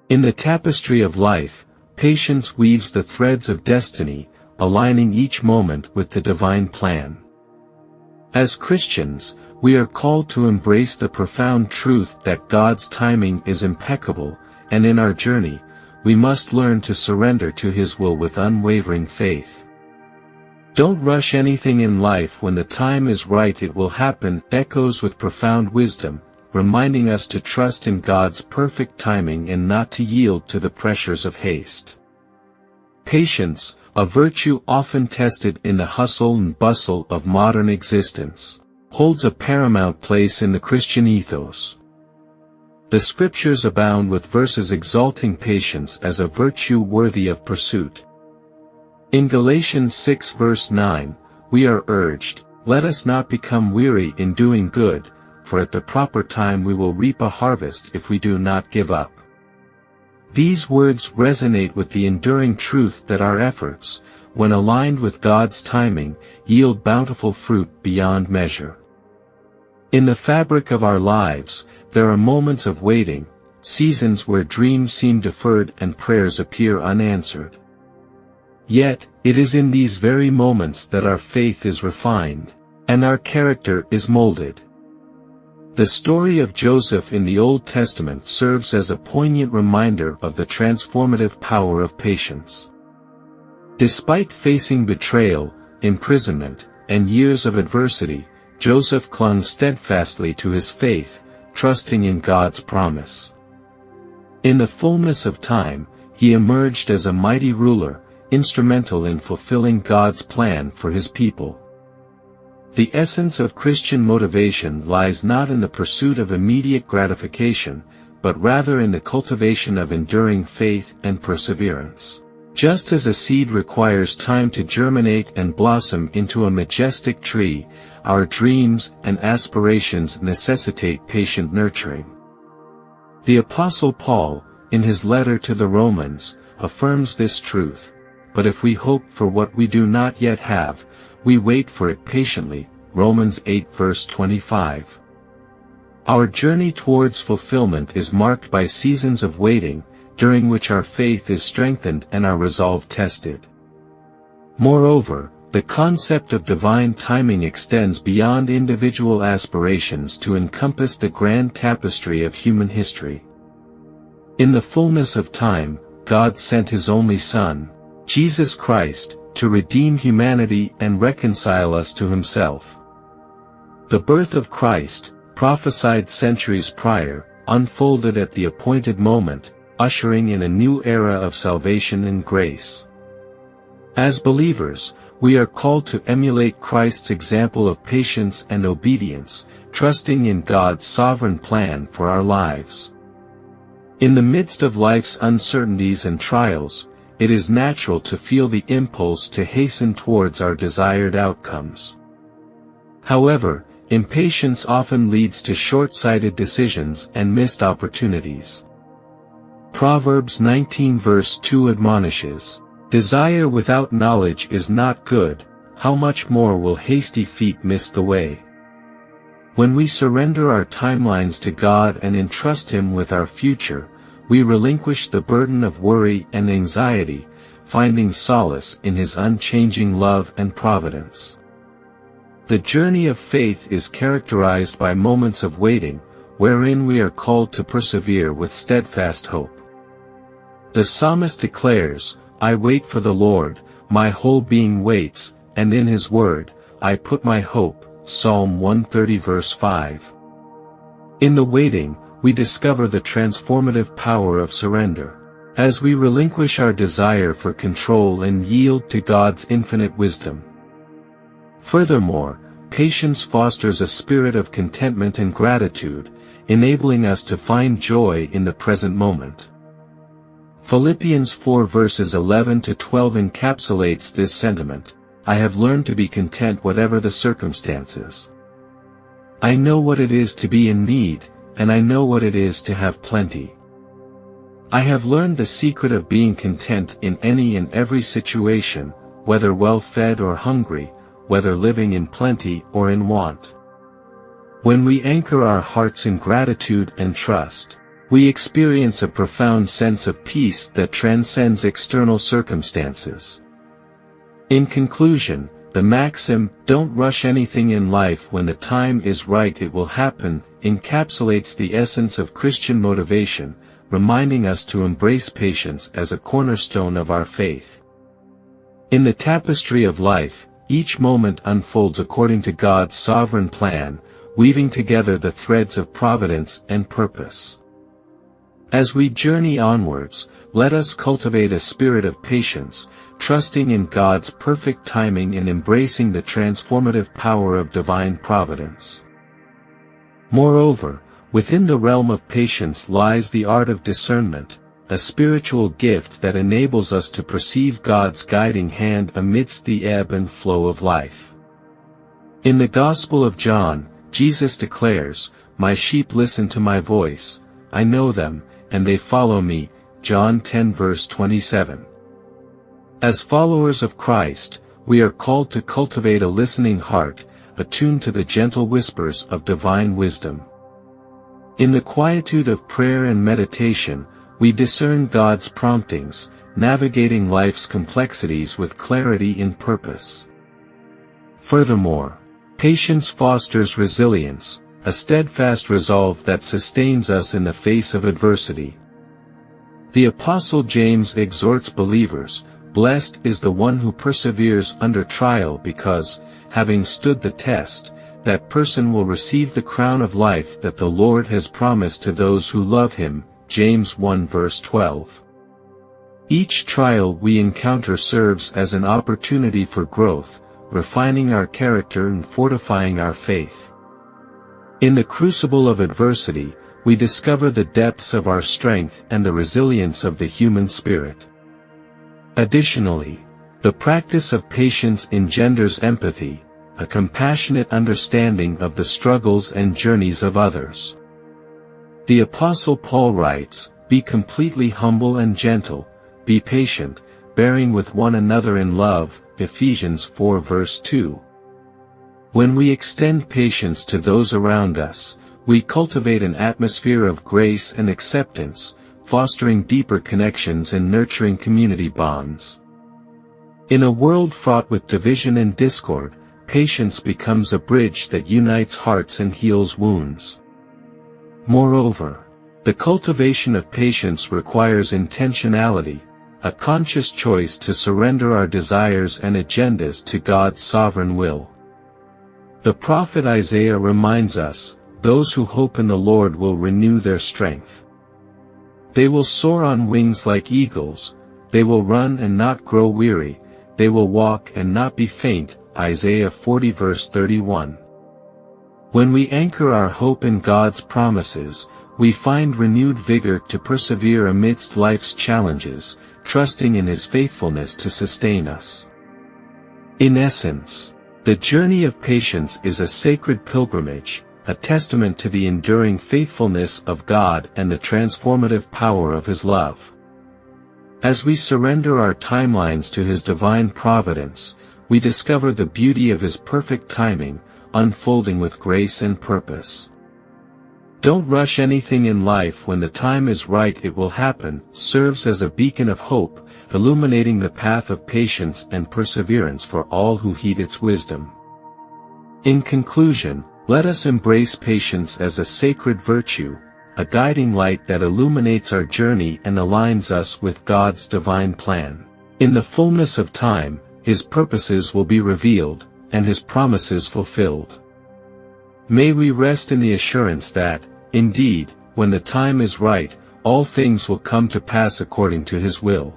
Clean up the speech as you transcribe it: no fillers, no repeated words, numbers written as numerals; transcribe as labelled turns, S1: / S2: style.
S1: In the tapestry of life, patience weaves the threads of destiny, aligning each moment with the divine plan. As Christians, we are called to embrace the profound truth that God's timing is impeccable, and in our journey, we must learn to surrender to His will with unwavering faith. "Don't rush anything in life. When the time is right it will happen," echoes with profound wisdom, reminding us to trust in God's perfect timing and not to yield to the pressures of haste. Patience, a virtue often tested in the hustle and bustle of modern existence, holds a paramount place in the Christian ethos. The Scriptures abound with verses exalting patience as a virtue worthy of pursuit. In Galatians 6 verse 9, we are urged, "Let us not become weary in doing good, for at the proper time we will reap a harvest if we do not give up." These words resonate with the enduring truth that our efforts, when aligned with God's timing, yield bountiful fruit beyond measure. In the fabric of our lives, there are moments of waiting, seasons where dreams seem deferred and prayers appear unanswered. Yet, it is in these very moments that our faith is refined, and our character is molded. The story of Joseph in the Old Testament serves as a poignant reminder of the transformative power of patience. Despite facing betrayal, imprisonment, and years of adversity, Joseph clung steadfastly to his faith, trusting in God's promise. In the fullness of time, he emerged as a mighty ruler, instrumental in fulfilling God's plan for His people. The essence of Christian motivation lies not in the pursuit of immediate gratification, but rather in the cultivation of enduring faith and perseverance. Just as a seed requires time to germinate and blossom into a majestic tree, our dreams and aspirations necessitate patient nurturing. The Apostle Paul, in his letter to the Romans, affirms this truth. "But if we hope for what we do not yet have, we wait for it patiently." Romans 8 verse 25. Our journey towards fulfillment is marked by seasons of waiting, during which our faith is strengthened and our resolve tested. Moreover, the concept of divine timing extends beyond individual aspirations to encompass the grand tapestry of human history. In the fullness of time, God sent His only Son, Jesus Christ, to redeem humanity and reconcile us to Himself. The birth of Christ, prophesied centuries prior, unfolded at the appointed moment, ushering in a new era of salvation and grace. As believers, we are called to emulate Christ's example of patience and obedience, trusting in God's sovereign plan for our lives. In the midst of life's uncertainties and trials, it is natural to feel the impulse to hasten towards our desired outcomes. However, impatience often leads to short-sighted decisions and missed opportunities. Proverbs 19 verse 2 admonishes, "Desire without knowledge is not good, how much more will hasty feet miss the way?" When we surrender our timelines to God and entrust Him with our future, we relinquish the burden of worry and anxiety, finding solace in His unchanging love and providence. The journey of faith is characterized by moments of waiting, wherein we are called to persevere with steadfast hope. The psalmist declares, "I wait for the Lord, my whole being waits, and in His word, I put my hope." Psalm 130 verse 5. In the waiting, we discover the transformative power of surrender. As we relinquish our desire for control and yield to God's infinite wisdom. Furthermore, patience fosters a spirit of contentment and gratitude, enabling us to find joy in the present moment. Philippians 4 verses 11 to 12 encapsulates this sentiment. "I have learned to be content whatever the circumstances. I know what it is to be in need, and I know what it is to have plenty. I have learned the secret of being content in any and every situation, whether well-fed or hungry, whether living in plenty or in want." When we anchor our hearts in gratitude and trust, we experience a profound sense of peace that transcends external circumstances. In conclusion, the maxim, "Don't rush anything in life, when the time is right it will happen," encapsulates the essence of Christian motivation, reminding us to embrace patience as a cornerstone of our faith. In the tapestry of life, each moment unfolds according to God's sovereign plan, weaving together the threads of providence and purpose. As we journey onwards, let us cultivate a spirit of patience, trusting in God's perfect timing and embracing the transformative power of divine providence. Moreover, within the realm of patience lies the art of discernment, a spiritual gift that enables us to perceive God's guiding hand amidst the ebb and flow of life. In the Gospel of John, Jesus declares, "My sheep listen to my voice, I know them, and they follow me," John 10 verse 27. As followers of Christ, we are called to cultivate a listening heart, attuned to the gentle whispers of divine wisdom. In the quietude of prayer and meditation, we discern God's promptings, navigating life's complexities with clarity and purpose. Furthermore, patience fosters resilience, a steadfast resolve that sustains us in the face of adversity. The Apostle James exhorts believers, "Blessed is the one who perseveres under trial, because, having stood the test, that person will receive the crown of life that the Lord has promised to those who love him." James 1 verse 12. Each trial we encounter serves as an opportunity for growth, refining our character and fortifying our faith. In the crucible of adversity, we discover the depths of our strength and the resilience of the human spirit. Additionally, the practice of patience engenders empathy, a compassionate understanding of the struggles and journeys of others. The Apostle Paul writes, "Be completely humble and gentle, be patient, bearing with one another in love," Ephesians 4 verse 2. When we extend patience to those around us, we cultivate an atmosphere of grace and acceptance, fostering deeper connections and nurturing community bonds. In a world fraught with division and discord, patience becomes a bridge that unites hearts and heals wounds. Moreover, the cultivation of patience requires intentionality, a conscious choice to surrender our desires and agendas to God's sovereign will. The prophet Isaiah reminds us, "Those who hope in the Lord will renew their strength. They will soar on wings like eagles, they will run and not grow weary, they will walk and not be faint." Isaiah 40 verse 31. When we anchor our hope in God's promises, we find renewed vigor to persevere amidst life's challenges, trusting in His faithfulness to sustain us. In essence, the journey of patience is a sacred pilgrimage, a testament to the enduring faithfulness of God and the transformative power of His love. As we surrender our timelines to His divine providence, we discover the beauty of His perfect timing, unfolding with grace and purpose. "Don't rush anything in life, when the time is right it will happen," serves as a beacon of hope, illuminating the path of patience and perseverance for all who heed its wisdom. In conclusion, let us embrace patience as a sacred virtue, a guiding light that illuminates our journey and aligns us with God's divine plan. In the fullness of time, His purposes will be revealed, and His promises fulfilled. May we rest in the assurance that, indeed, when the time is right, all things will come to pass according to His will.